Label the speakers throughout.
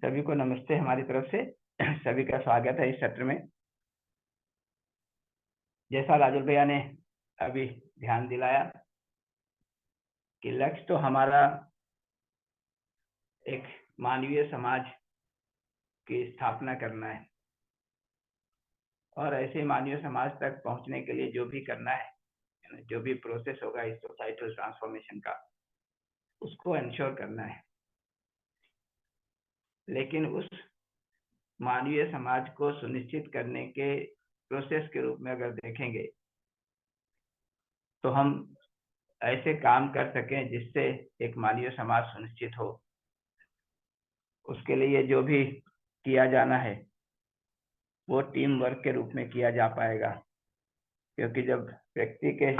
Speaker 1: सभी को नमस्ते हमारी तरफ से। सभी का स्वागत है इस सत्र में। जैसा राजुल भैया ने अभी ध्यान दिलाया कि लक्ष्य तो हमारा एक मानवीय समाज की स्थापना करना है, और ऐसे मानवीय समाज तक पहुंचने के लिए जो भी करना है, जो भी प्रोसेस होगा इस सोसाइटल ट्रांसफॉर्मेशन का, उसको इंश्योर करना है। लेकिन उस मानवीय समाज को सुनिश्चित करने के प्रोसेस के रूप में अगर देखेंगे तो हम ऐसे काम कर सकें जिससे एक मानवीय समाज सुनिश्चित हो। उसके लिए जो भी किया जाना है वो टीम वर्क के रूप में किया जा पाएगा, क्योंकि जब व्यक्ति के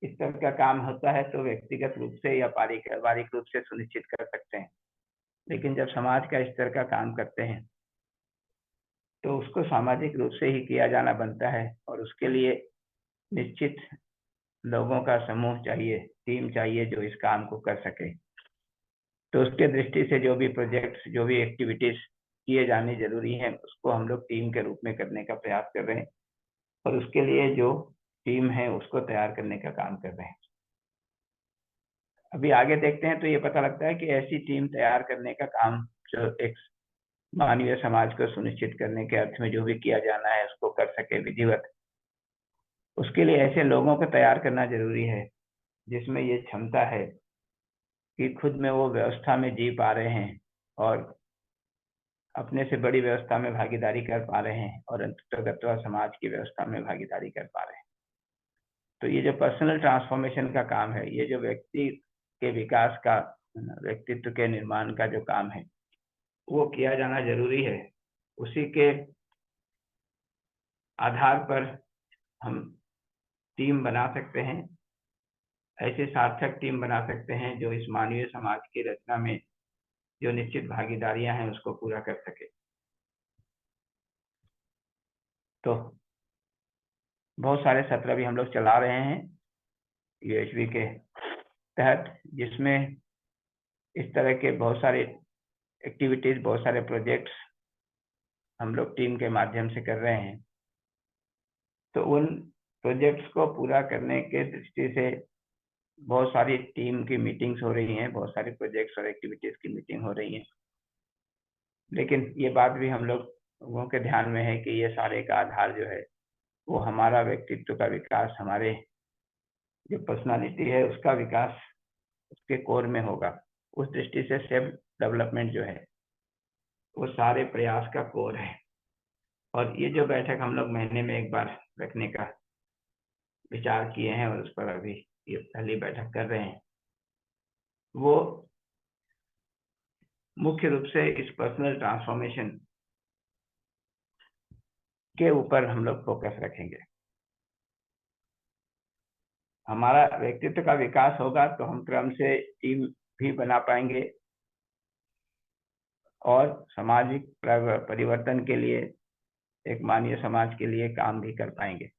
Speaker 1: स्तर का काम होता है तो व्यक्तिगत रूप से या पारिवारिक रूप से सुनिश्चित कर सकते हैं, लेकिन जब समाज का स्तर का काम करते हैं तो उसको सामाजिक रूप से ही किया जाना बनता है, और उसके लिए निश्चित लोगों का समूह चाहिए, टीम चाहिए जो इस काम को कर सके। तो उसके दृष्टि से जो भी प्रोजेक्ट्स, जो भी एक्टिविटीज किए जाने जरूरी हैं, उसको हम लोग टीम के रूप में करने का प्रयास कर रहे हैं, और उसके लिए जो टीम है उसको तैयार करने का काम कर रहे हैं। अभी आगे देखते हैं तो ये पता लगता है कि ऐसी टीम तैयार करने का काम जो एक मानवीय समाज को सुनिश्चित करने के अर्थ में जो भी किया जाना है उसको कर सके विधिवत, उसके लिए ऐसे लोगों को तैयार करना जरूरी है जिसमें ये क्षमता है कि खुद में वो व्यवस्था में जी पा रहे हैं और अपने से बड़ी व्यवस्था में भागीदारी कर पा रहे हैं, और अंततः समाज की व्यवस्था में भागीदारी कर पा रहे हैं। तो ये जो पर्सनल ट्रांसफॉर्मेशन का काम है, ये जो व्यक्ति के विकास का, व्यक्तित्व के निर्माण का जो काम है, वो किया जाना जरूरी है। उसी के आधार पर हम टीम बना सकते हैं, ऐसे सार्थक टीम बना सकते हैं जो इस मानवीय समाज की रचना में जो निश्चित भागीदारियां हैं उसको पूरा कर सके। तो बहुत सारे सत्र भी हम लोग चला रहे हैं यूएचबी के तहत, जिसमें इस तरह के बहुत सारे एक्टिविटीज, बहुत सारे प्रोजेक्ट्स हम लोग टीम के माध्यम से कर रहे हैं। तो उन प्रोजेक्ट्स को पूरा करने के दृष्टि से बहुत सारी टीम की मीटिंग्स हो रही हैं, बहुत सारे प्रोजेक्ट्स और एक्टिविटीज की मीटिंग हो रही है। लेकिन ये बात भी हम लोगों के ध्यान में है कि ये सारे का आधार जो है वो हमारा व्यक्तित्व का विकास, हमारे जो पर्सनालिटी है उसका विकास उसके कोर में होगा। उस दृष्टि से सेल्फ डेवलपमेंट जो है वो सारे प्रयास का कोर है। और ये जो बैठक हम लोग महीने में एक बार रखने का विचार किए हैं और उस पर अभी ये पहली बैठक कर रहे हैं, वो मुख्य रूप से इस पर्सनल ट्रांसफॉर्मेशन के ऊपर हम लोग फोकस रखेंगे। हमारा व्यक्तित्व का विकास होगा तो हम क्रम से टीम भी बना पाएंगे और सामाजिक परिवर्तन के लिए, एक मानवीय समाज के लिए काम भी कर पाएंगे।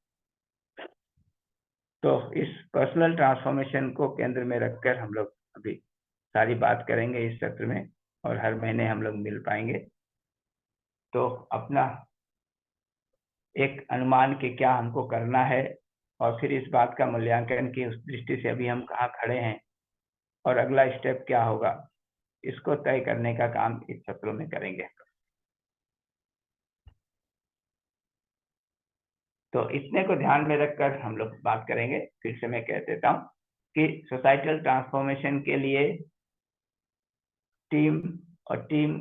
Speaker 1: तो इस पर्सनल ट्रांसफॉर्मेशन को केंद्र में रखकर हम लोग अभी सारी बात करेंगे इस सत्र में, और हर महीने हम लोग मिल पाएंगे। तो अपना एक अनुमान कि क्या हमको करना है, और फिर इस बात का मूल्यांकन की उस दृष्टि से अभी हम कहाँ खड़े हैं और अगला स्टेप क्या होगा, इसको तय करने का काम इस सत्रों में करेंगे। तो इतने को ध्यान में रखकर हम लोग बात करेंगे। फिर से मैं कह देता हूँ कि सोसाइटल ट्रांसफॉर्मेशन के लिए टीम, और टीम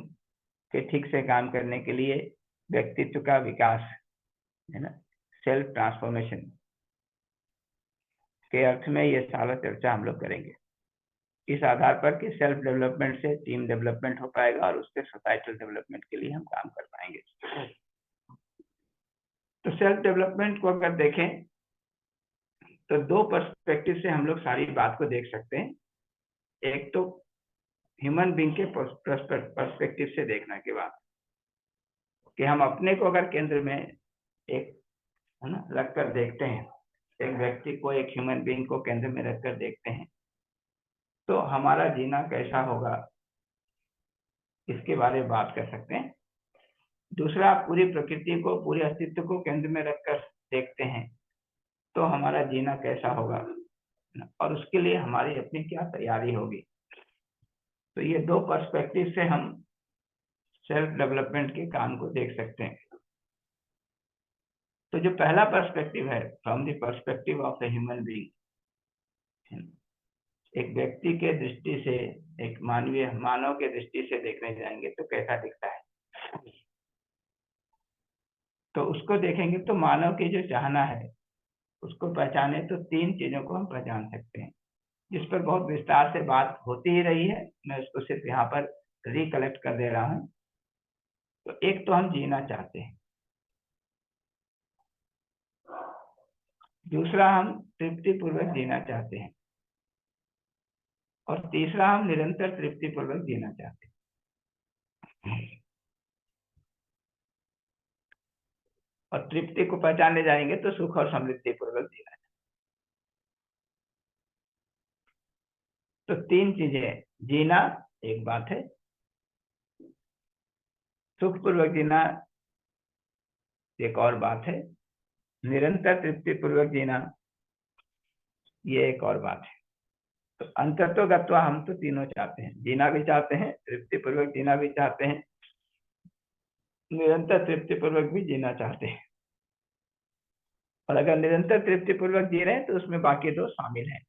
Speaker 1: के ठीक से काम करने के लिए व्यक्तित्व का विकास, है ना, सेल्फ ट्रांसफॉर्मेशन के अर्थ में ये सारा चर्चा हम लोग करेंगे। इस आधार पर कि सेल्फ डेवलपमेंट से टीम डेवलपमेंट हो पाएगा और उससे सोसाइटल डेवलपमेंट के लिए हम काम कर पाएंगे। तो सेल्फ डेवलपमेंट को अगर देखें तो दो पर्सपेक्टिव से हम लोग सारी बात को देख सकते हैं। एक तो ह्यूमन बीइंग के पर्सपेक्टिव से देखने के बाद कि हम अपने को अगर केंद्र में एक, है ना, रखकर देखते हैं, एक व्यक्ति को, एक ह्यूमन बीइंग को केंद्र में रखकर देखते हैं, तो हमारा जीना कैसा होगा इसके बारे में बात कर सकते हैं। दूसरा, पूरी प्रकृति को, पूरे अस्तित्व को केंद्र में रखकर देखते हैं तो हमारा जीना कैसा होगा और उसके लिए हमारी अपनी क्या तैयारी होगी। तो ये दो पर्सपेक्टिव से हम सेल्फ डेवलपमेंट के काम को देख सकते हैं। तो जो पहला पर्सपेक्टिव है, from the perspective of a human being, एक व्यक्ति के दृष्टि से, एक मानव के दृष्टि से देखने जाएंगे तो कैसा दिखता है। तो उसको देखेंगे तो मानव की जो चाहना है उसको पहचाने तो तीन चीजों को हम पहचान सकते हैं, जिस पर बहुत विस्तार से बात होती ही रही है। मैं उसको सिर्फ यहाँ पर रिकलेक्ट कर दे रहा हूँ। तो एक तो हम जीना चाहते हैं, दूसरा हम तृप्तिपूर्वक जीना चाहते हैं, और तीसरा हम निरंतर तृप्तिपूर्वक जीना चाहते हैं। और तृप्ति को पहचानने जाएंगे तो सुख और समृद्धि पूर्वक जीना। तो तीन चीजें, जीना एक बात है, सुख पूर्वक जीना एक और बात है, निरंतर तृप्ति पूर्वक जीना ये एक और बात है। तो अंततोगत्वा हम तो तीनों चाहते हैं, जीना भी चाहते हैं, तृप्ति पूर्वक जीना भी चाहते हैं, निरंतर तृप्ति पूर्वक भी जीना चाहते हैं। और अगर निरंतर तृप्ति पूर्वक जी रहे हैं तो उसमें बाकी दो शामिल हैं।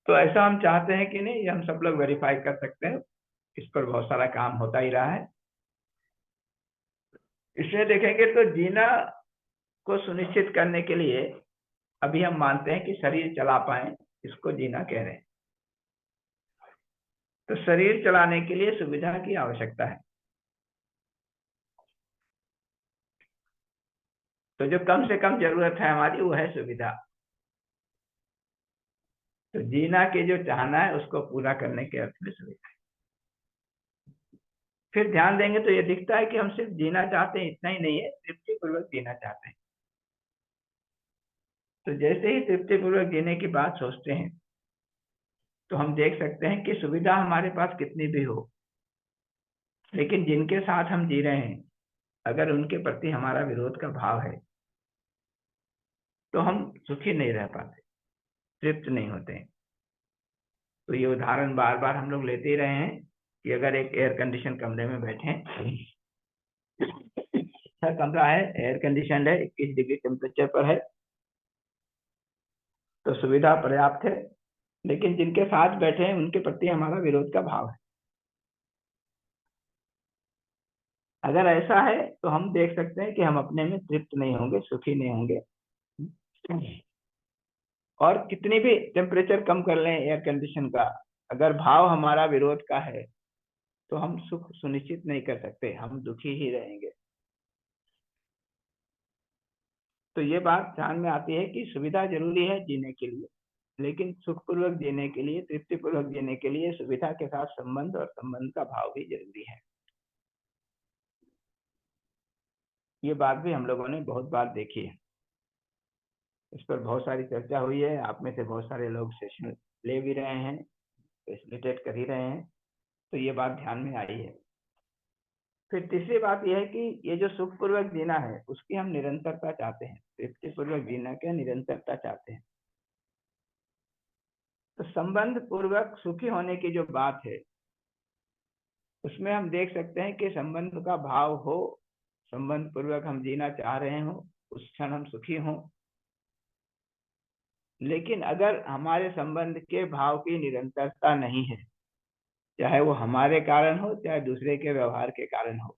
Speaker 1: तो ऐसा हम चाहते हैं कि नहीं, ये हम सब लोग वेरीफाई कर सकते हैं। इस पर बहुत सारा काम होता ही रहा है। इसलिए देखेंगे तो जीना को सुनिश्चित करने के लिए अभी हम मानते हैं कि शरीर चला पाए, इसको जीना कह रहे हैं। तो शरीर चलाने के लिए सुविधा की आवश्यकता है। तो जो कम से कम जरूरत है हमारी वो है सुविधा। तो जीना के जो चाहना है उसको पूरा करने के अर्थ में सुविधा है। फिर ध्यान देंगे तो ये दिखता है कि हम सिर्फ जीना चाहते हैं, इतना ही नहीं है, तृप्ति पूर्वक जीना चाहते हैं। तो जैसे ही तृप्ति पूर्वक जीने की बात सोचते हैं तो हम देख सकते हैं कि सुविधा हमारे पास कितनी भी हो, लेकिन जिनके साथ हम जी रहे हैं अगर उनके प्रति हमारा विरोध का भाव है तो हम सुखी नहीं रह पाते, तृप्त नहीं होते हैं। तो ये उदाहरण बार बार हम लोग लेते ही रहे हैं कि अगर एक एयर कंडीशन कमरे में बैठे, अच्छा कमरा है, एयर कंडीशन है, 21 डिग्री टेम्परेचर पर है, तो सुविधा पर्याप्त है, लेकिन जिनके साथ बैठे हैं उनके प्रति हमारा विरोध का भाव है। अगर ऐसा है तो हम देख सकते हैं कि हम अपने में तृप्त नहीं होंगे, सुखी नहीं होंगे। और कितनी भी टेम्परेचर कम कर लें एयर कंडीशन का, अगर भाव हमारा विरोध का है तो हम सुख सुनिश्चित नहीं कर सकते, हम दुखी ही रहेंगे। तो ये बात ध्यान में आती है कि सुविधा जरूरी है जीने के लिए, लेकिन सुखपूर्वक जीने के लिए, तृप्तिपूर्वक जीने के लिए सुविधा के साथ संबंध और संबंध का भाव भी जरूरी है। ये बात भी हम लोगों ने बहुत बार देखी है, इस पर बहुत सारी चर्चा हुई है। आप में से बहुत सारे लोग सेशन ले भी रहे हैं, फैसिलिटेट कर ही रहे हैं, तो ये बात ध्यान में आई है। फिर तीसरी बात यह है कि ये जो सुखपूर्वक जीना है उसकी हम निरंतरता चाहते हैं, तृप्तिपूर्वक जीना के निरंतरता चाहते हैं। तो संबंध पूर्वक सुखी होने की जो बात है उसमें हम देख सकते हैं कि संबंध का भाव हो, संबंध पूर्वक हम जीना चाह रहे हो, उस क्षण हम सुखी हों। लेकिन अगर हमारे संबंध के भाव की निरंतरता नहीं है, चाहे वो हमारे कारण हो चाहे दूसरे के व्यवहार के कारण हो,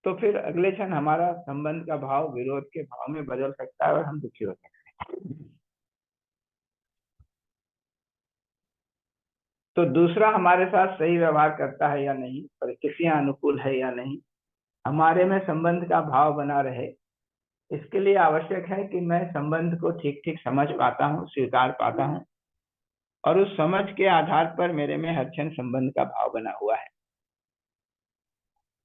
Speaker 1: तो फिर अगले क्षण हमारा संबंध का भाव विरोध के भाव में बदल सकता है और हम दुखी हो सकते हैं। तो दूसरा हमारे साथ सही व्यवहार करता है या नहीं, परिस्थितियां अनुकूल है या नहीं, हमारे में संबंध का भाव बना रहे, इसके लिए आवश्यक है कि मैं संबंध को ठीक ठीक समझ पाता हूँ, स्वीकार पाता हूँ, और उस समझ के आधार पर मेरे में हर क्षण संबंध का भाव बना हुआ है।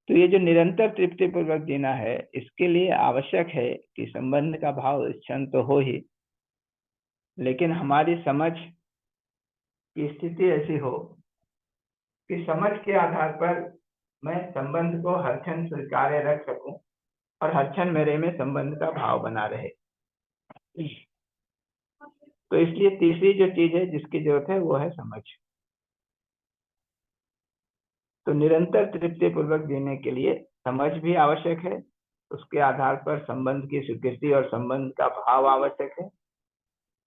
Speaker 1: तो ये जो निरंतर तृप्तिपूर्वक जीना है, इसके लिए आवश्यक है कि संबंध का भाव इस क्षण तो हो ही, लेकिन हमारी समझ कि स्थिति ऐसी हो कि समझ के आधार पर मैं संबंध को हर क्षण स्वीकार्य रख सकूं और हर क्षण मेरे में संबंध का भाव बना रहे। तो इसलिए तीसरी जो चीज है जिसकी जरूरत है वो है समझ। तो निरंतर तृप्ति पूर्वक जीने के लिए समझ भी आवश्यक है, उसके आधार पर संबंध की स्वीकृति और संबंध का भाव आवश्यक है,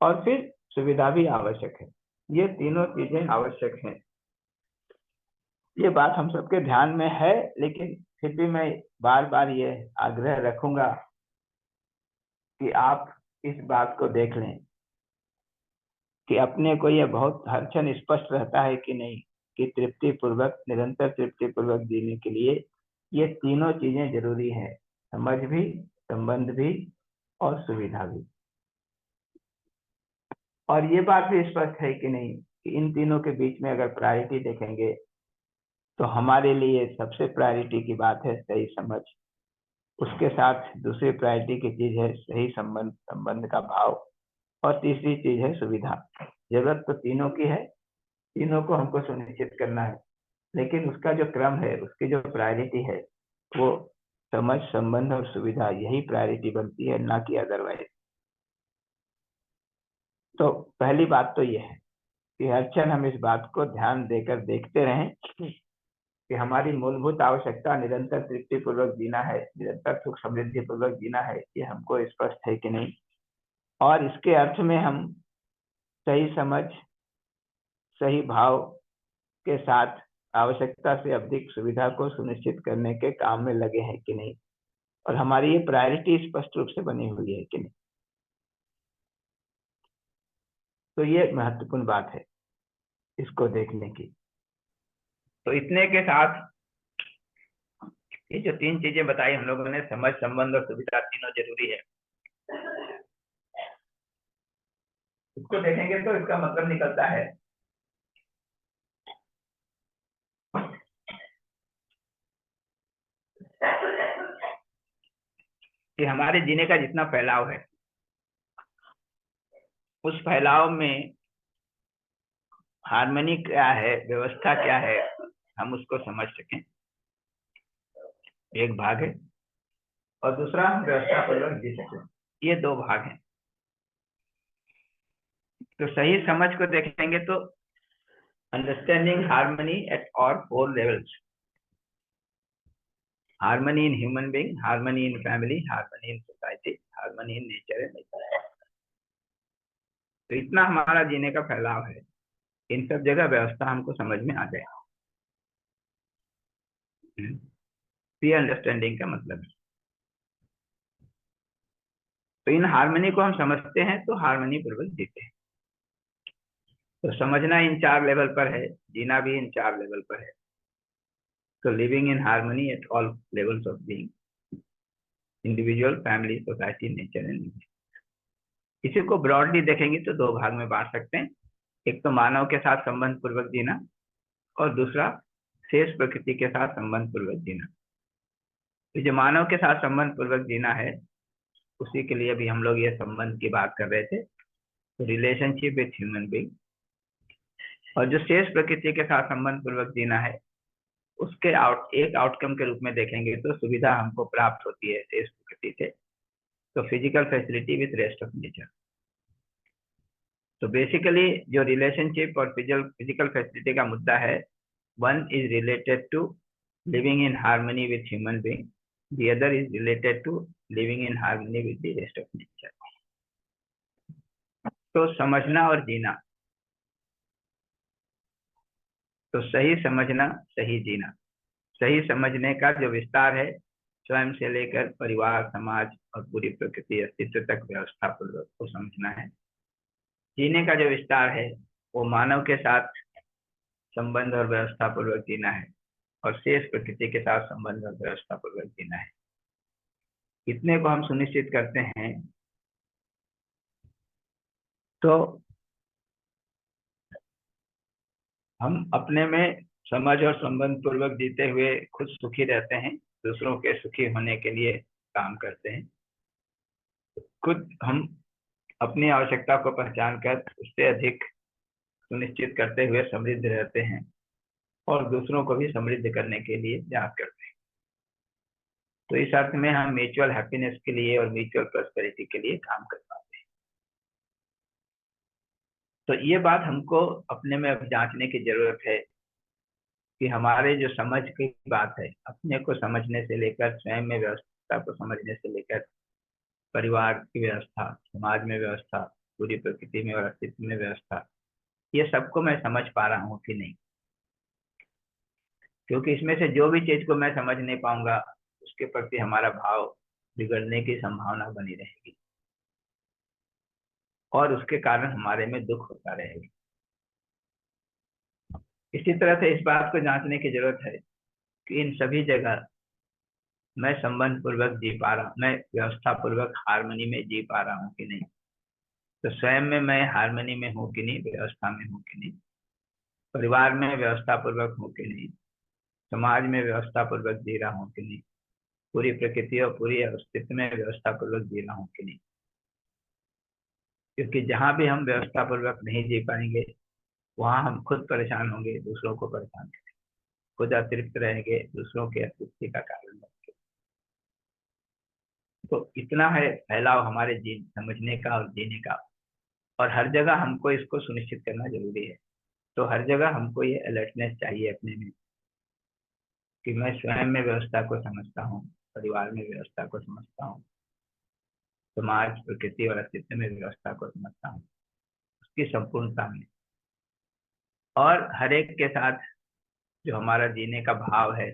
Speaker 1: और फिर सुविधा भी आवश्यक है। ये तीनों चीजें आवश्यक हैं। ये बात हम सबके ध्यान में है, लेकिन फिर भी मैं बार बार ये आग्रह रखूंगा कि आप इस बात को देख लें कि अपने को यह बहुत हर क्षण स्पष्ट रहता है कि नहीं कि तृप्ति पूर्वक, निरंतर तृप्ति पूर्वक जीने के लिए ये तीनों चीजें जरूरी है, समझ भी, संबंध भी और सुविधा भी। और ये बात भी स्पष्ट है कि नहीं कि इन तीनों के बीच में अगर प्रायोरिटी देखेंगे तो हमारे लिए सबसे प्रायोरिटी की बात है सही समझ, उसके साथ दूसरी प्रायोरिटी की चीज है सही संबंध, संबंध का भाव, और तीसरी चीज है सुविधा। जरूरत तो तीनों की है, तीनों को हमको सुनिश्चित करना है, लेकिन उसका जो क्रम है, उसकी जो प्रायोरिटी है, वो समझ, संबंध और सुविधा, यही प्रायोरिटी बनती है, ना कि अदरवाइज। तो पहली बात तो ये है कि हर क्षण हम इस बात को ध्यान देकर देखते रहें कि हमारी मूलभूत आवश्यकता निरंतर तृप्ति पूर्वक जीना है, निरंतर सुख समृद्धि पूर्वक जीना है, ये हमको स्पष्ट है कि नहीं। और इसके अर्थ में हम सही समझ, सही भाव के साथ आवश्यकता से अधिक सुविधा को सुनिश्चित करने के काम में लगे हैं कि नहीं, और हमारी ये प्रायोरिटी स्पष्ट रूप से बनी हुई है कि नहीं। तो ये महत्वपूर्ण बात है इसको देखने की। तो इतने के साथ ये जो तीन चीजें बताई हम लोगों ने, समझ, संबंध और सुविधा, तीनों जरूरी है, इसको देखेंगे तो इसका मतलब निकलता है कि हमारे जीने का जितना फैलाव है, उस फैलाव में हार्मनी क्या है, व्यवस्था क्या है, हम उसको समझ सकें, एक भाग है, और दूसरा हम व्यवस्था पूर्वक जी सकें, ये दो भाग हैं। तो सही समझ को देखेंगे तो understanding harmony at all 4 levels, harmony in human being, harmony in family, harmony in society, harmony in nature and nature. तो इतना हमारा जीने का फैलाव है, इन सब जगह व्यवस्था हमको समझ में आ जाए। ये अंडरस्टैंडिंग का मतलब है। तो इन हार्मनी को हम समझते हैं तो हार्मनी पूर्वक जीते हैं। तो समझना इन 4 लेवल पर है, जीना भी इन 4 लेवल पर है। तो living in harmony at all levels of being, individual, family, society, nature and nature. इसी को ब्रॉडली देखेंगे तो दो भाग में बांट सकते हैं, एक तो मानव के साथ संबंध पूर्वक जीना, और दूसरा शेष प्रकृति के साथ संबंध पूर्वक जीना। तो जो मानव के साथ संबंध पूर्वक जीना है, उसी के लिए भी हम लोग ये संबंध की बात कर रहे थे, तो रिलेशनशिप विथ ह्यूमन बीइंग। और जो शेष प्रकृति के साथ संबंध पूर्वक जीना है, उसके एक आउटकम के रूप में देखेंगे तो सुविधा हमको प्राप्त होती है शेष प्रकृति से, तो physical facility with rest of nature. तो बेसिकली जो रिलेशनशिप और फिजिकल फैसिलिटी का मुद्दा है, one is related to living in harmony with human being, the other is related to living in harmony with the rest of nature. तो समझना और जीना, तो सही समझना, सही जीना। सही समझने का जो विस्तार है, स्वयं से लेकर परिवार, समाज और पूरी प्रकृति अस्तित्व तक व्यवस्था पूर्वक को समझना है। जीने का जो विस्तार है, वो मानव के साथ संबंध और व्यवस्था पूर्वक जीना है, और शेष प्रकृति के साथ संबंध और व्यवस्था पूर्वक जीना है। इतने को हम सुनिश्चित करते हैं तो हम अपने में समझ और संबंध पूर्वक जीते हुए खुद सुखी रहते हैं, दूसरों के सुखी होने के लिए काम करते हैं। खुद हम अपनी आवश्यकता को पहचान कर उससे अधिक सुनिश्चित करते हुए समृद्ध रहते हैं और दूसरों को भी समृद्ध करने के लिए प्रयास करते हैं। तो इस अर्थ में हम म्यूचुअल हैप्पीनेस के लिए और म्यूचुअल प्रॉस्पेरिटी के लिए काम कर पाते हैं। तो ये बात हमको अपने में अब जांचने की जरूरत है कि हमारे जो समझ की बात है, अपने को समझने से लेकर स्वयं में व्यवस्था को समझने से लेकर परिवार की व्यवस्था, समाज में व्यवस्था, पूरी प्रकृति में और अस्तित्व में व्यवस्था, ये सबको मैं समझ पा रहा हूँ कि नहीं। क्योंकि इसमें से जो भी चीज को मैं समझ नहीं पाऊंगा उसके प्रति हमारा भाव बिगड़ने की संभावना बनी रहेगी और उसके कारण हमारे में दुख होता रहेगा। इसी तरह से इस बात को जांचने की जरूरत है कि इन सभी जगह मैं संबंध पूर्वक जी पा रहा हूँ, मैं व्यवस्था पूर्वक हारमोनी में जी पा रहा हूँ कि नहीं। तो स्वयं में मैं हारमोनी में हूँ कि नहीं, व्यवस्था में हूँ कि नहीं, परिवार में व्यवस्था पूर्वक हूँ कि नहीं, समाज में व्यवस्था पूर्वक जी रहा हूँ कि नहीं, पूरी प्रकृति और पूरी अस्तित्व में व्यवस्था पूर्वक जी रहा हूँ कि नहीं। क्योंकि जहां भी हम व्यवस्था पूर्वक नहीं जी पाएंगे वहां हम खुद परेशान होंगे, दूसरों को परेशान करेंगे, खुद अतृप्त रहेंगे, दूसरों के अतृप्ति का कारण बनेंगे। तो इतना है फैलाव हमारे जी समझने का और जीने का, और हर जगह हमको इसको सुनिश्चित करना जरूरी है। तो हर जगह हमको ये अलर्टनेस चाहिए अपने में कि मैं स्वयं में व्यवस्था को समझता हूँ, परिवार में व्यवस्था को समझता हूँ, समाज, प्रकृति और अस्तित्व में व्यवस्था को समझता हूँ उसकी संपूर्णता में, और हर एक के साथ जो हमारा जीने का भाव है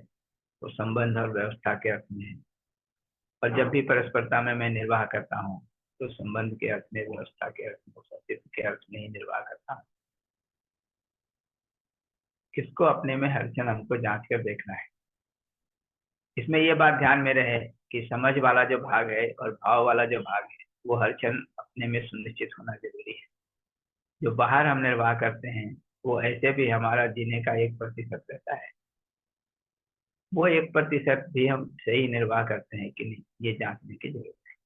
Speaker 1: वो संबंध और व्यवस्था के अर्थ में है। और जब भी परस्परता में मैं निर्वाह करता हूँ तो संबंध के अर्थ में, व्यवस्था के अर्थ में, अस्तित्व के अर्थ में ही निर्वाह करता हूँ। किसको अपने में हर क्षण हमको जांच कर देखना है। इसमें यह बात ध्यान में रहे कि समझ वाला जो भाग है और भाव वाला जो भाग है वो हर क्षण अपने में सुनिश्चित होना जरूरी है। जो बाहर हम निर्वाह करते हैं वो ऐसे भी हमारा जीने का 1% रहता है, वो 1% भी हम सही निर्वाह करते हैं कि नहीं, ये जांचने की जरूरत है।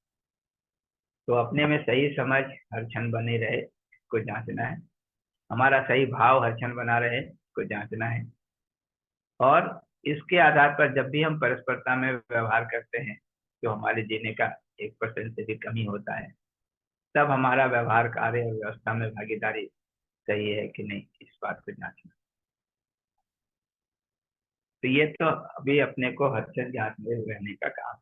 Speaker 1: तो अपने में सही समझ हर क्षण बनी रहे, इसको जांचना है। हमारा सही भाव हर क्षण बना रहे, इसको जांचना है। और इसके आधार पर जब भी हम परस्परता में व्यवहार करते हैं जो हमारे जीने का 1% से भी कमी होता है, तब हमारा व्यवहार, कार्य और व्यवस्था में भागीदारी सही है कि नहीं, इस बात को जांचना। तो ये तो अभी अपने को हर क्षण जांचते रहने का काम।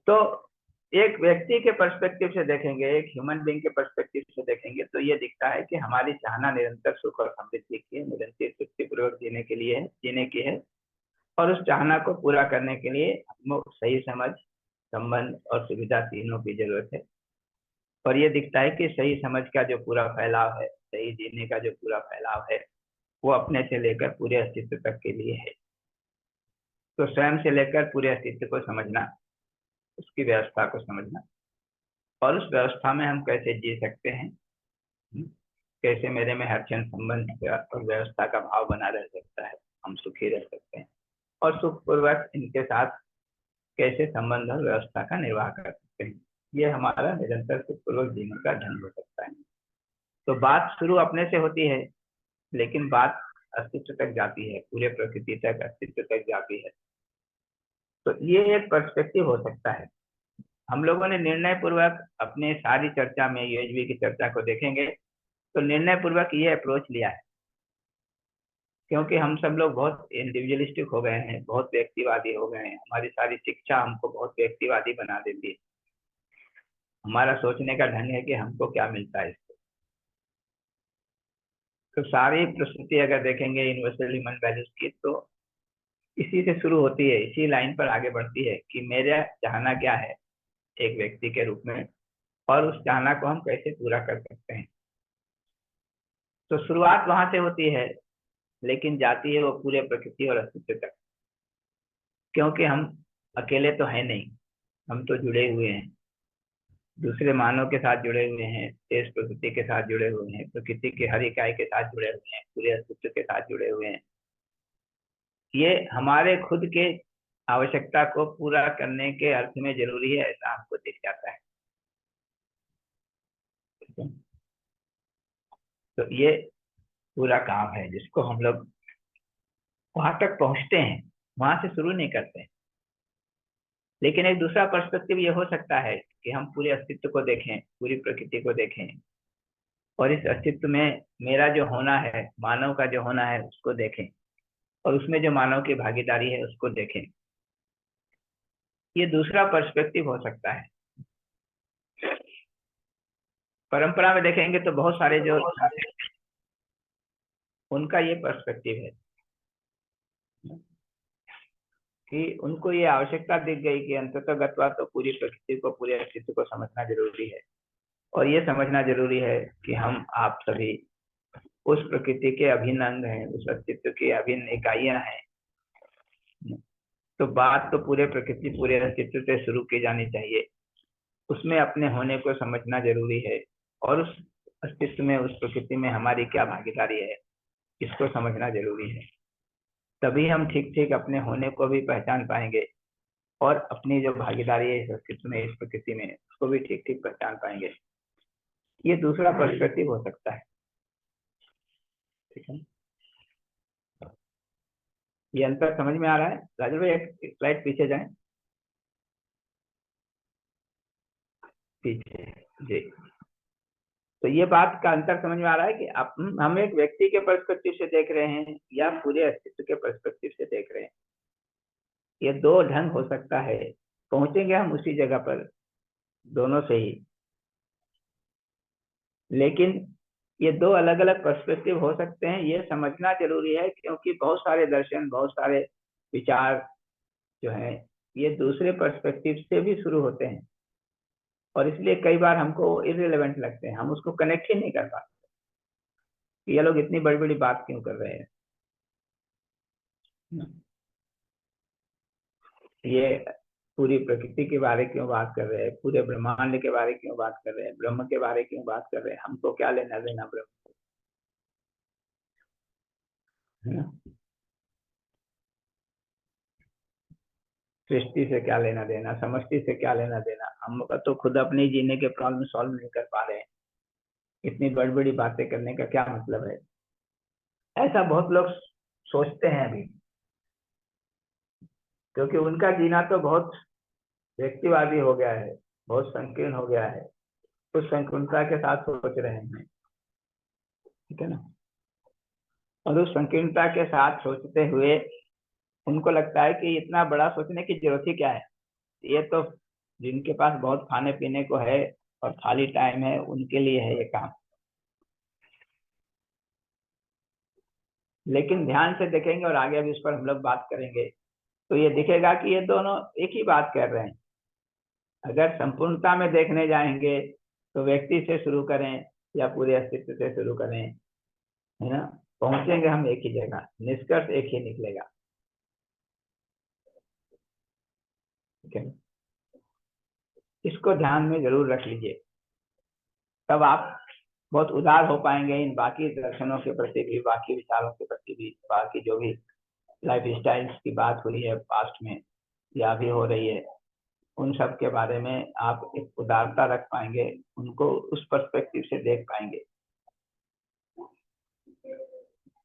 Speaker 1: तो एक व्यक्ति के पर्सपेक्टिव से देखेंगे, एक ह्यूमन बीइंग के पर्सपेक्टिव से देखेंगे तो ये दिखता है कि हमारी चाहना निरंतर सुख और समृद्धि की है, निरंतर तृप्तिपूर्वक जीने के लिए है, जीने की है। और उस चाहना को पूरा करने के लिए हमको सही समझ, संबंध और सुविधा तीनों की जरूरत है। और ये दिखता है कि सही समझ का जो पूरा फैलाव है, सही जीने का जो पूरा फैलाव है, वो अपने से लेकर पूरे अस्तित्व तक के लिए है। तो स्वयं से लेकर पूरे अस्तित्व को समझना, उसकी व्यवस्था को समझना, और उस व्यवस्था में हम कैसे जी सकते हैं, कैसे मेरे में हर क्षण संबंध और व्यवस्था का भाव बना रह सकता है, हम सुखी रह सकते हैं, और सुखपूर्वक इनके साथ कैसे संबंध और व्यवस्था का निर्वाह कर सकते हैं। ये हमारा निरंतर सुखपूर्वक जीने का ढंग हो सकता है। तो बात शुरू अपने से होती है, लेकिन बात अस्तित्व तक जाती है, पूरे प्रकृति तक, अस्तित्व तक जाती है। तो ये एक पर्सपेक्टिव हो सकता है। हम लोगों ने निर्णय पूर्वक अपने सारी चर्चा में, यूएचबी की चर्चा को देखेंगे तो निर्णय पूर्वक ये अप्रोच लिया है, क्योंकि हम सब लोग बहुत इंडिविजुअलिस्टिक हो गए हैं, बहुत व्यक्तिवादी हो गए हैं। हमारी सारी शिक्षा हमको बहुत व्यक्तिवादी बना देती है। हमारा सोचने का ढंग है कि हमको क्या मिलता है इससे। तो सारी प्रस्तुति अगर देखेंगे यूनिवर्सल ह्यूमन वैल्यूज की, तो इसी से शुरू होती है, इसी लाइन पर आगे बढ़ती है कि मेरा चाहना क्या है एक व्यक्ति के रूप में, और उस चाहना को हम कैसे पूरा कर सकते हैं। तो शुरुआत वहां से होती है, लेकिन जाती है वो पूरे प्रकृति और अस्तित्व तक। क्योंकि हम अकेले तो है नहीं, हम तो जुड़े हुए हैं, दूसरे मानव के साथ जुड़े हुए हैं, देश प्रकृति के साथ जुड़े हुए हैं, प्रकृति के हर इकाई के साथ जुड़े हुए हैं, पूरे अस्तित्व के साथ जुड़े हुए हैं। ये हमारे खुद के आवश्यकता को पूरा करने के अर्थ में जरूरी है, ऐसा हमको दिख जाता है। तो ये पूरा काम है जिसको हम लोग वहां तक पहुंचते हैं, वहां से शुरू नहीं करते हैं। लेकिन एक दूसरा पर्सपेक्टिव ये हो सकता है कि हम पूरे अस्तित्व को देखें, पूरी प्रकृति को देखें, और इस अस्तित्व में मेरा जो होना है, मानव का जो होना है उसको देखें, और उसमें जो मानव की भागीदारी है उसको देखें। ये दूसरा पर्सपेक्टिव हो सकता है। परंपरा में देखेंगे तो बहुत सारे जो उनका ये पर्सपेक्टिव है कि उनको ये आवश्यकता दिख गई कि अंततः तो पूरी प्रकृति को, पूरे अस्तित्व को समझना जरूरी है, और ये समझना जरूरी है कि हम आप सभी उस प्रकृति के अभिन्न अंग हैं, उस अस्तित्व की अभिन्न इकाइयां हैं। तो बात तो पूरे प्रकृति, पूरे अस्तित्व से शुरू की जानी चाहिए। उसमें अपने होने को समझना जरूरी है, और उस अस्तित्व में, उस प्रकृति में हमारी क्या भागीदारी है इसको समझना जरूरी है। तभी हम ठीक ठीक अपने होने को भी पहचान पाएंगे, और अपनी जो भागीदारी है इस अस्तित्व में, इस प्रकृति में, उसको भी ठीक ठीक पहचान पाएंगे। ये दूसरा पर्सपेक्टिव हो सकता है। ठीक है, ये अंतर समझ में आ रहा है? राजू भाई एक स्लाइड पीछे जाएं, पीछे जी। तो ये बात का अंतर समझ में आ रहा है कि हम एक व्यक्ति के पर्सपेक्टिव से देख रहे हैं या पूरे अस्तित्व के पर्सपेक्टिव से देख रहे हैं। ये दो ढंग हो सकता है, पहुंचेंगे हम उसी जगह पर दोनों से ही। लेकिन ये दो अलग अलग पर्सपेक्टिव हो सकते हैं, ये समझना जरूरी है, क्योंकि बहुत सारे दर्शन, बहुत सारे विचार जो हैं ये दूसरे पर्सपेक्टिव से भी शुरू होते हैं, और इसलिए कई बार हमको इररिलेवेंट लगते हैं, हम उसको कनेक्ट ही नहीं कर पाते। ये लोग इतनी बड़ी बड़ी बात क्यों कर रहे हैं, ये पूरी प्रकृति के बारे क्यों बात कर रहे हैं, पूरे ब्रह्मांड के बारे क्यों बात कर रहे हैं, ब्रह्म के बारे क्यों बात कर रहे हैं, हमको क्या लेना देना ब्रह्म, है ना? सृष्टि से क्या लेना देना, समष्टि से क्या लेना देना, हम तो खुद अपने जीने के प्रॉब्लम सॉल्व नहीं कर पा रहे हैं, इतनी बड़ी बड़ी बातें करने का क्या मतलब है? ऐसा बहुत लोग सोचते हैं अभी, क्योंकि उनका जीना तो बहुत व्यक्तिवादी हो गया है, बहुत संकीर्ण हो गया है, उस संकीर्णता के साथ सोच रहे हैं। ठीक है ना? और उस संकीर्णता के साथ सोचते हुए उनको लगता है कि इतना बड़ा सोचने की जरूरत ही क्या है, ये तो जिनके पास बहुत खाने पीने को है और खाली टाइम है उनके लिए है ये काम। लेकिन ध्यान से देखेंगे, और आगे भी इस पर हम लोग बात करेंगे, तो ये दिखेगा कि ये दोनों एक ही बात कर रहे हैं। अगर संपूर्णता में देखने जाएंगे तो व्यक्ति से शुरू करें या पूरे अस्तित्व से शुरू करें, है ना, पहुंचेंगे हम एक ही जगह, निष्कर्ष एक ही निकलेगा। ठीक है, इसको ध्यान में जरूर रख लीजिए, तब आप बहुत उदार हो पाएंगे इन बाकी दर्शनों के प्रति भी, बाकी विचारों के प्रति भी, बाकी जो भी लाइफ स्टाइल्स की बात हुई है पास्ट में या भी हो रही है, उन सब के बारे में आप एक उदारता रख पाएंगे, उनको उस पर्सपेक्टिव से देख पाएंगे।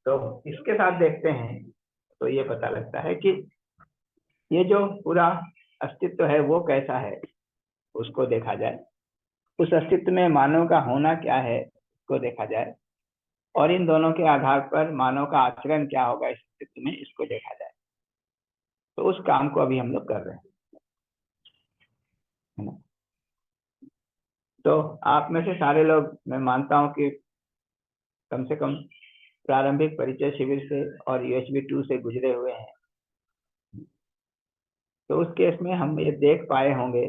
Speaker 1: तो इसके साथ देखते हैं तो ये पता लगता है कि ये जो पूरा अस्तित्व है वो कैसा है, उसको देखा जाए, उस अस्तित्व में मानव का होना क्या है उसको देखा जाए, और इन दोनों के आधार पर मानव का आचरण क्या होगा इस अस्तित्व में, इसको देखा जाए। तो उस काम को अभी हम लोग कर रहे हैं, है ना? तो आप में से सारे लोग, मैं मानता हूं कि कम से कम प्रारंभिक परिचय शिविर से और USB 2 से गुजरे हुए हैं। तो उस केस में हम ये देख पाए होंगे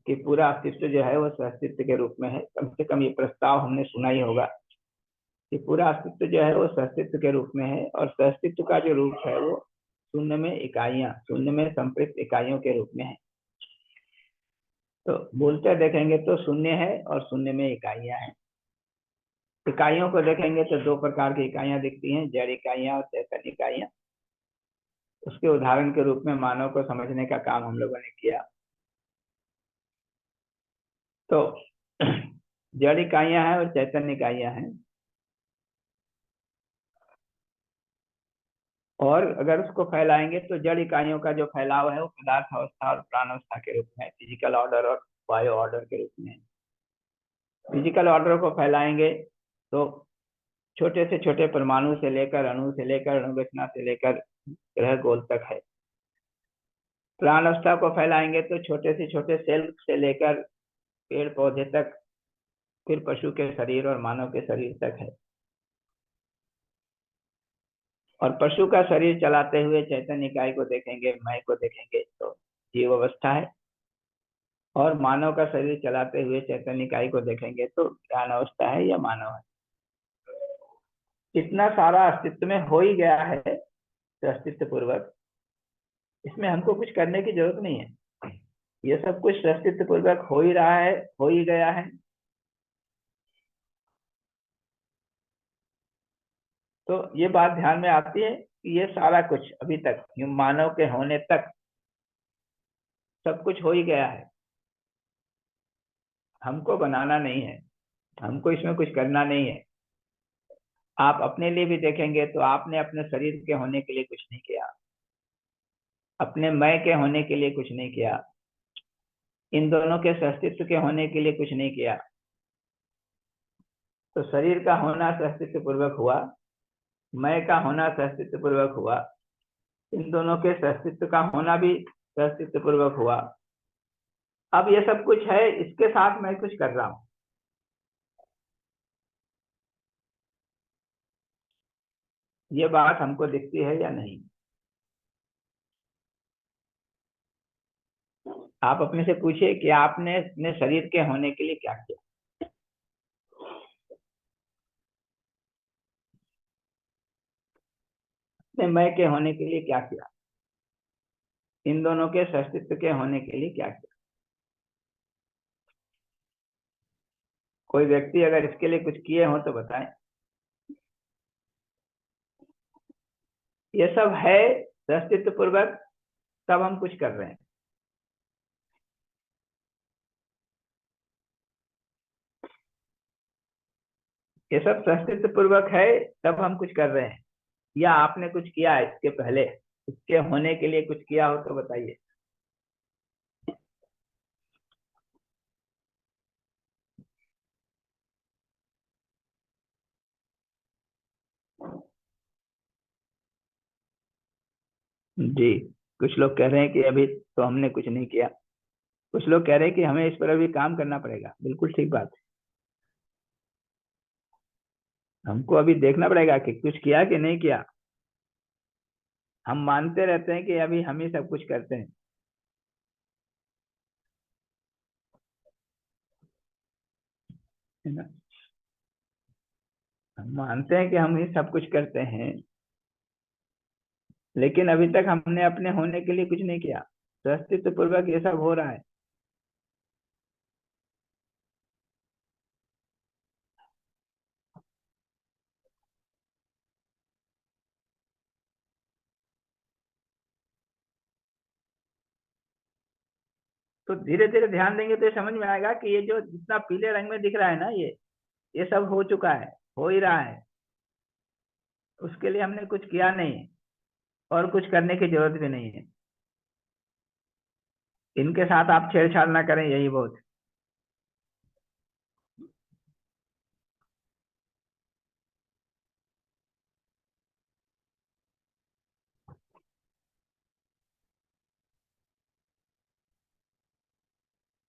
Speaker 1: कि पूरा अस्तित्व जो है वो सहअस्तित्व के रूप में है। कम से कम ये प्रस्ताव हमने सुना ही होगा कि पूरा अस्तित्व जो है वो सहअस्तित्व के रूप में है, और सहअस्तित्व का जो रूप है वो शून्य में इकाइयां, शून्य में संपृक्त इकाइयों के रूप में है। तो बोलते देखेंगे तो शून्य है और शून्य में इकाइयां हैं। इकाइयों को देखेंगे तो दो प्रकार की इकाइयां दिखती हैं, जड़ इकाइयां और चेतन इकाइयां। उसके उदाहरण के रूप में मानव को समझने का काम हम लोगों ने किया। तो जड़ इकाइयां हैं और चैतन्य इकाइयां हैं। और अगर उसको फैलाएंगे तो जड़ इकाइयों का जो फैलाव है वो पदार्थ अवस्था और प्राण अवस्था के रूप में, फिजिकल ऑर्डर और बायो ऑर्डर के रूप में। फिजिकल ऑर्डर को फैलाएंगे तो छोटे से छोटे परमाणु से लेकर अणु से लेकर अणुरचना से लेकर ग्रह गोल तक है। प्राण अवस्था को फैलाएंगे तो छोटे से छोटे सेल से लेकर पेड़ पौधे तक, फिर पशु के शरीर और मानव के शरीर तक है। और पशु का शरीर चलाते हुए चैतन्य इकाई को देखेंगे, मैं को देखेंगे तो जीव अवस्था है। और मानव का शरीर चलाते हुए चैतन्य इकाई को देखेंगे तो ज्ञान अवस्था है या मानव है। इतना सारा अस्तित्व में हो ही गया है अस्तित्व पूर्वक, इसमें हमको कुछ करने की जरूरत नहीं है। ये सब कुछ अस्तित्व पूर्वक हो ही रहा है, हो ही गया है। तो ये बात ध्यान में आती है कि ये सारा कुछ अभी तक मानव के होने तक सब कुछ हो ही गया है। हमको बनाना नहीं है, हमको इसमें कुछ करना नहीं है। आप अपने लिए भी देखेंगे तो आपने अपने शरीर के होने के लिए कुछ नहीं किया, अपने मैं के होने के लिए कुछ नहीं किया, इन दोनों के अस्तित्व के होने के लिए कुछ नहीं किया। तो शरीर का होना अस्तित्व पूर्वक हुआ, मैं का होना अस्तित्व पूर्वक हुआ, इन दोनों के अस्तित्व का होना भी अस्तित्व पूर्वक हुआ। अब ये सब कुछ है, इसके साथ मैं कुछ कर रहा हूं। ये बात हमको दिखती है या नहीं? आप अपने से पूछिए कि आपने अपने शरीर के होने के लिए क्या किया, अपने मैं के होने के लिए क्या किया, इन दोनों के अस्तित्व के होने के लिए क्या किया। कोई व्यक्ति अगर इसके लिए कुछ किए हो तो बताएं। ये सब है अस्तित्व पूर्वक, तब हम कुछ कर रहे हैं। ये सब अस्तित्व पूर्वक है, तब हम कुछ कर रहे हैं। या आपने कुछ किया है इसके पहले, इसके होने के लिए कुछ किया हो तो बताइए। जी, कुछ लोग कह रहे हैं कि अभी तो हमने कुछ नहीं किया। कुछ लोग कह रहे हैं कि हमें इस पर अभी काम करना पड़ेगा। बिल्कुल ठीक बात है, हमको अभी देखना पड़ेगा कि कुछ किया कि नहीं किया। हम मानते रहते हैं कि अभी हम ही सब कुछ करते हैं, है ना। हम मानते हैं कि हम ही सब कुछ करते हैं, लेकिन अभी तक हमने अपने होने के लिए कुछ नहीं किया। तो अस्तित्व पूर्वक ये सब हो रहा है। तो धीरे धीरे ध्यान देंगे तो ये समझ में आएगा कि ये जो जितना पीले रंग में दिख रहा है ना, ये सब हो चुका है, हो ही रहा है। उसके लिए हमने कुछ किया नहीं और कुछ करने की जरूरत भी नहीं है। इनके साथ आप छेड़छाड़ ना करें, यही बहुत।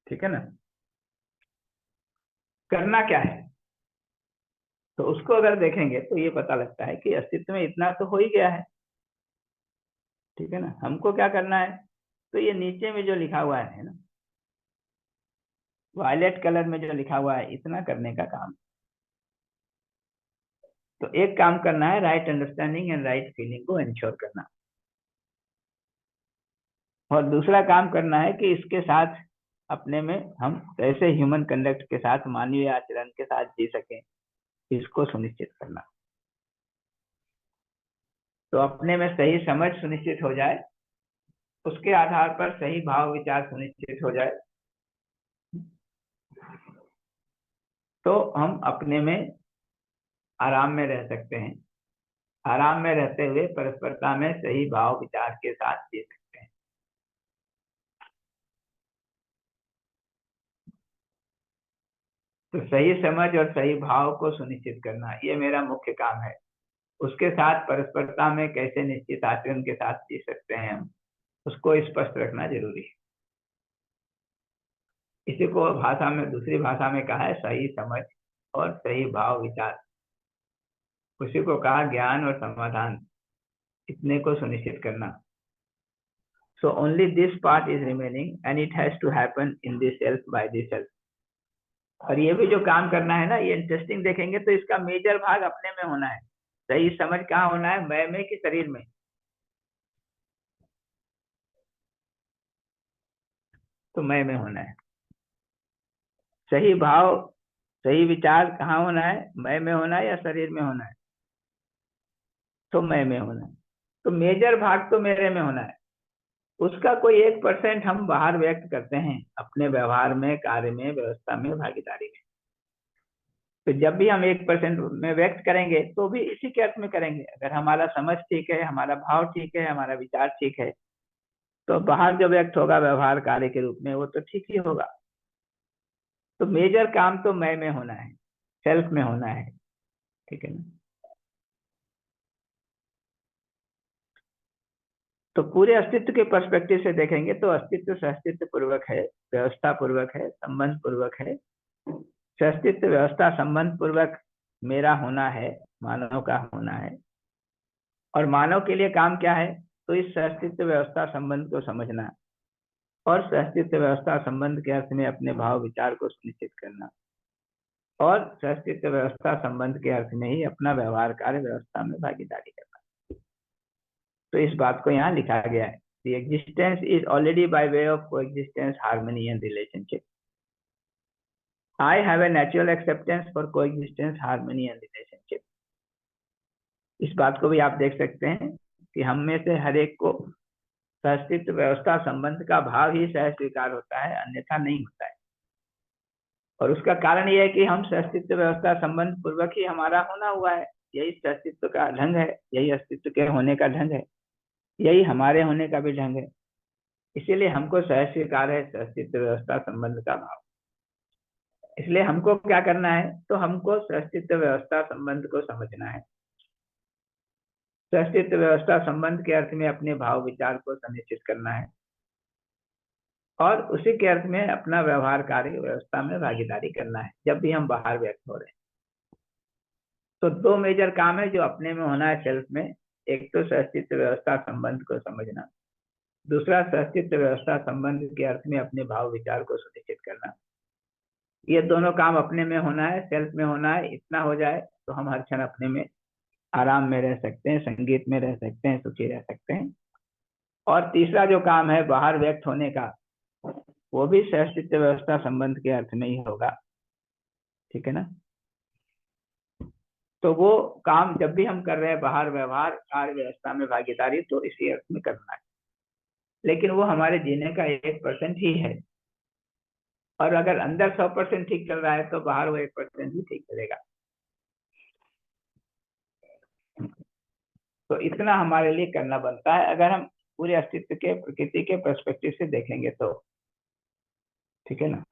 Speaker 1: ठीक है ना। करना क्या है, तो उसको अगर देखेंगे तो ये पता लगता है कि अस्तित्व में इतना तो हो ही गया है। ठीक है ना। हमको क्या करना है, तो ये नीचे में जो लिखा हुआ है ना, वायलेट कलर में जो लिखा हुआ है, इतना करने का काम। तो एक काम करना है, right understanding and right feeling को इंश्योर करना। और दूसरा काम करना है कि इसके साथ अपने में हम कैसे ह्यूमन कंडक्ट के साथ, मानवीय आचरण के साथ जी सकें, इसको सुनिश्चित करना। तो अपने में सही समझ सुनिश्चित हो जाए, उसके आधार पर सही भाव विचार सुनिश्चित हो जाए। तो हम अपने में आराम में रह सकते हैं। आराम में रहते हुए परस्परता में सही भाव विचार के साथ जी सकते हैं। तो सही समझ और सही भाव को सुनिश्चित करना, ये मेरा मुख्य काम है। उसके साथ परस्परता में कैसे निश्चित आचरण के साथ जी सकते हैं हम, उसको स्पष्ट रखना जरूरी है। इसी को भाषा में, दूसरी भाषा में कहा है सही समझ और सही भाव विचार। उसी को कहा ज्ञान और समाधान, इतने को सुनिश्चित करना। So only this part is remaining and it has to happen in the self by the self. और ये भी जो काम करना है ना, ये इंटरेस्टिंग देखेंगे तो इसका मेजर भाग अपने में होना है। सही समझ कहाँ होना है, मैं में कि शरीर में? तो मैं में होना है। सही भाव, सही विचार कहाँ होना है, मैं में होना है या शरीर में होना है? तो मैं में होना है। तो मेजर भाग तो मेरे में होना है। उसका कोई 1% हम बाहर व्यक्त करते हैं अपने व्यवहार में, कार्य में, व्यवस्था में, भागीदारी में। तो जब भी हम 1% में व्यक्त करेंगे तो भी इसी के अर्थ में करेंगे। अगर हमारा समझ ठीक है, हमारा भाव ठीक है, हमारा विचार ठीक है, तो बाहर जो व्यक्त होगा व्यवहार कार्य के रूप में, वो तो ठीक ही होगा। तो मेजर काम तो मैं में होना है, सेल्फ में होना है। ठीक है ना? तो पूरे अस्तित्व के पर्सपेक्टिव से देखेंगे तो अस्तित्व सहअस्तित्व पूर्वक है, व्यवस्था पूर्वक है, संबंध पूर्वक है। सहअस्तित्व व्यवस्था संबंध पूर्वक मेरा होना है, मानव का होना है। और मानव के लिए काम क्या है? तो इस सहअस्तित्व व्यवस्था संबंध को समझना और सहअस्तित्व व्यवस्था संबंध के अर्थ में अपने भाव विचार को सुनिश्चित करना, और सहअस्तित्व व्यवस्था संबंध के अर्थ में ही अपना व्यवहार कार्य व्यवस्था में भागीदारी करना। तो इस बात को यहाँ लिखा गया है, The existence is already by way of coexistence, harmony and relationship. I have a natural acceptance for coexistence, harmony and relationship. इस बात को भी आप देख सकते हैं कि हम में से हर एक को सहअस्तित्व व्यवस्था संबंध का भाव ही सह स्वीकार होता है, अन्यथा नहीं होता है। और उसका कारण यह है कि हम सहअस्तित्व व्यवस्था संबंध पूर्वक ही हमारा होना हुआ है। यही सहअस्तित्व का ढंग है, यही अस्तित्व के होने का ढंग है, यही हमारे होने का भी ढंग है। इसीलिए हमको सह स्वीकार है सहअस्तित्व व्यवस्था संबंध का भाव। इसलिए हमको क्या करना है? तो हमको सहअस्तित्व व्यवस्था संबंध को समझना है। सहअस्तित्व व्यवस्था संबंध के अर्थ में अपने भाव विचार को सुनिश्चित करना है, और उसी के अर्थ में अपना व्यवहार कार्य व्यवस्था में भागीदारी करना है जब भी हम बाहर व्यक्त हो रहे हैं। तो दो मेजर काम है जो अपने में होना है, सेल्फ में। एक तो सहअस्तित्व व्यवस्था संबंध को समझना, दूसरा सहअस्तित्व व्यवस्था संबंध के अर्थ में अपने भाव विचार को सुनिश्चित करना। ये दोनों काम अपने में होना है, सेल्फ में होना है। इतना हो जाए तो हम हर क्षण अपने में आराम में रह सकते हैं, संगीत में रह सकते हैं, सुखी रह सकते हैं। और तीसरा जो काम है बाहर व्यक्त होने का, वो भी सहअस्तित्व व्यवस्था संबंध के अर्थ में ही होगा। ठीक है ना? तो वो काम जब भी हम कर रहे हैं, बाहर व्यवहार कार्य व्यवस्था में भागीदारी, तो इसी अर्थ में करना है। लेकिन वो हमारे जीने का 1% ही है। और अगर अंदर 100% ठीक चल रहा है तो बाहर वो 1% ही ठीक चलेगा। तो इतना हमारे लिए करना बनता है अगर हम पूरे अस्तित्व के, प्रकृति के पर्सपेक्टिव से देखेंगे तो। ठीक है ना?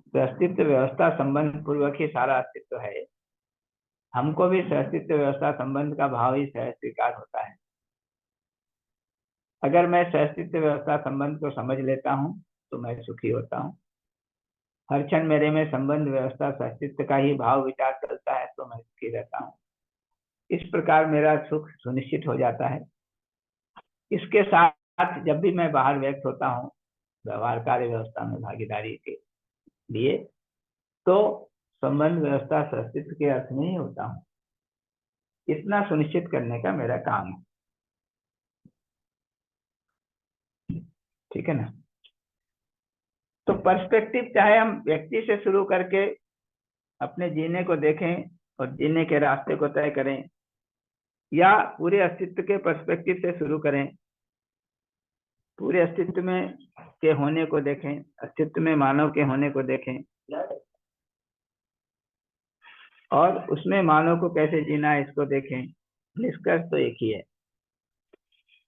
Speaker 1: तो अस्तित्व व्यवस्था संबंध पूर्वक ही सारा अस्तित्व है। हमको भी सहअस्तित्व व्यवस्था संबंध का भाव ही सह स्वीकार होता है। अगर मैं सहअस्तित्व व्यवस्था संबंध को समझ लेता हूँ तो मैं सुखी होता हूँ। हर क्षण मेरे में संबंध व्यवस्था सहअस्तित्व का ही भाव विचार चलता है तो मैं सुखी रहता हूँ। इस प्रकार मेरा सुख सुनिश्चित हो जाता है। इसके साथ जब भी मैं बाहर व्यक्त होता हूँ व्यवहार कार्य व्यवस्था में भागीदारी के लिए, तो संबंध व्यवस्था सहअस्तित्व के अर्थ में ही होता हूँ। इतना सुनिश्चित करने का मेरा काम है। ठीक है ना? तो पर्सपेक्टिव चाहे हम व्यक्ति से शुरू करके अपने जीने को देखें और जीने के रास्ते को तय करें, या पूरे अस्तित्व के पर्सपेक्टिव से शुरू करें, पूरे अस्तित्व में के होने को देखें, अस्तित्व में मानव के होने को देखें, और उसमें मानव को कैसे जीना है इसको देखें। निष्कर्ष तो एक ही है।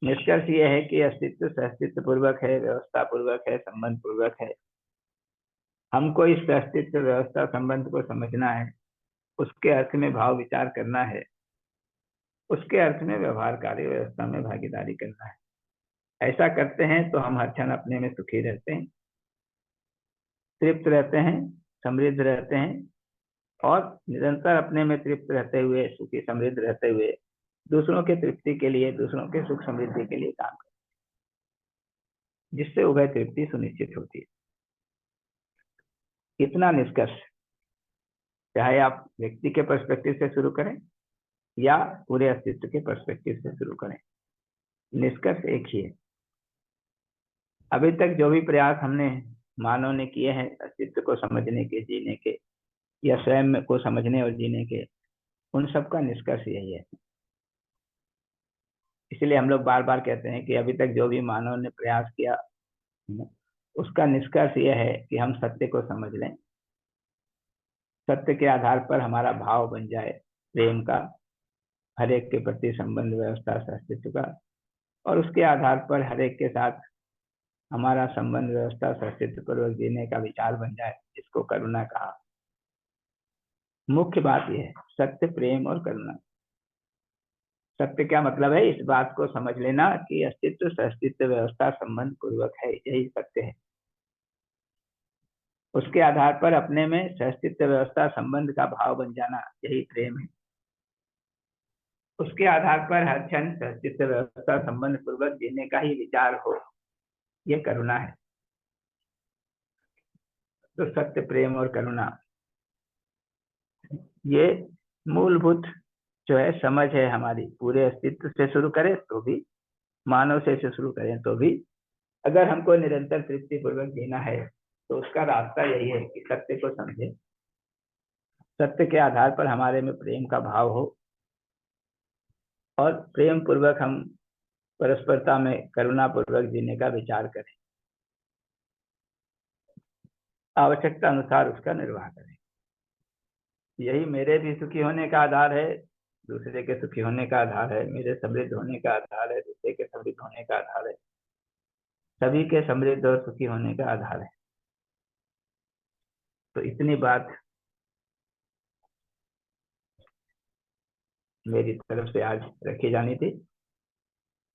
Speaker 1: निष्कर्ष यह है कि अस्तित्व सहअस्तित्व पूर्वक है, व्यवस्था पूर्वक है, संबंध पूर्वक है। हमको इस अस्तित्व व्यवस्था संबंध को समझना है, उसके अर्थ में भाव विचार करना है, उसके अर्थ में व्यवहार कार्य व्यवस्था में भागीदारी करना है। ऐसा करते हैं तो हम हर क्षण अपने में सुखी रहते हैं, तृप्त रहते हैं, समृद्ध रहते हैं, और निरंतर अपने में तृप्त रहते हुए, सुखी समृद्ध रहते हुए, दूसरों के तृप्ति के लिए, दूसरों के सुख समृद्धि के लिए काम करते हैं, जिससे उभय तृप्ति सुनिश्चित होती है। इतना निष्कर्ष, चाहे आप व्यक्ति के पर्सपेक्टिव से शुरू करें या पूरे अस्तित्व के पर्सपेक्टिव से शुरू करें, निष्कर्ष एक ही है। अभी तक जो भी प्रयास हमने मानव ने किए हैं अस्तित्व को समझने के, जीने के, या स्वयं को समझने और जीने के, उन सब का निष्कर्ष यही है। इसलिए हम लोग बार बार कहते हैं कि अभी तक जो भी मानव ने प्रयास किया, उसका निष्कर्ष यह है कि हम सत्य को समझ लें, सत्य के आधार पर हमारा भाव बन जाए प्रेम का, हर एक के प्रति संबंध व्यवस्था अस्तित्व का, और उसके आधार पर हर एक के साथ हमारा संबंध व्यवस्था अस्तित्व पूर्वक जीने का विचार बन जाए, जिसको करुणा कहा। मुख्य बात यह है, सत्य, प्रेम और करुणा। सत्य क्या मतलब है? इस बात को समझ लेना कि अस्तित्व सहअस्तित्व व्यवस्था संबंध पूर्वक है, यही सत्य है। उसके आधार पर अपने में सहअस्तित्व व्यवस्था संबंध का भाव बन जाना, यही प्रेम है। उसके आधार पर हर क्षण सहअस्तित्व व्यवस्था संबंध पूर्वक जीने का ही विचार हो, ये करुणा है। तो सत्य, प्रेम और करुणा, ये मूलभूत जो है समझ है हमारी। पूरे अस्तित्व से शुरू करें तो भी, मानव से शुरू करें तो भी, अगर हमको निरंतर तृप्ति पूर्वक जीना है तो उसका रास्ता यही है कि सत्य को समझे, सत्य के आधार पर हमारे में प्रेम का भाव हो, और प्रेम पूर्वक हम परस्परता में करुणा पूर्वक जीने का विचार करें, आवश्यकता अनुसार उसका निर्वाह करें। यही मेरे भी सुखी होने का आधार है, दूसरे के सुखी होने का आधार है, मेरे समृद्ध होने का आधार है, दूसरे के समृद्ध होने का आधार है, सभी के समृद्ध और सुखी होने का आधार है। तो इतनी बात मेरी तरफ से आज रखी जानी थी।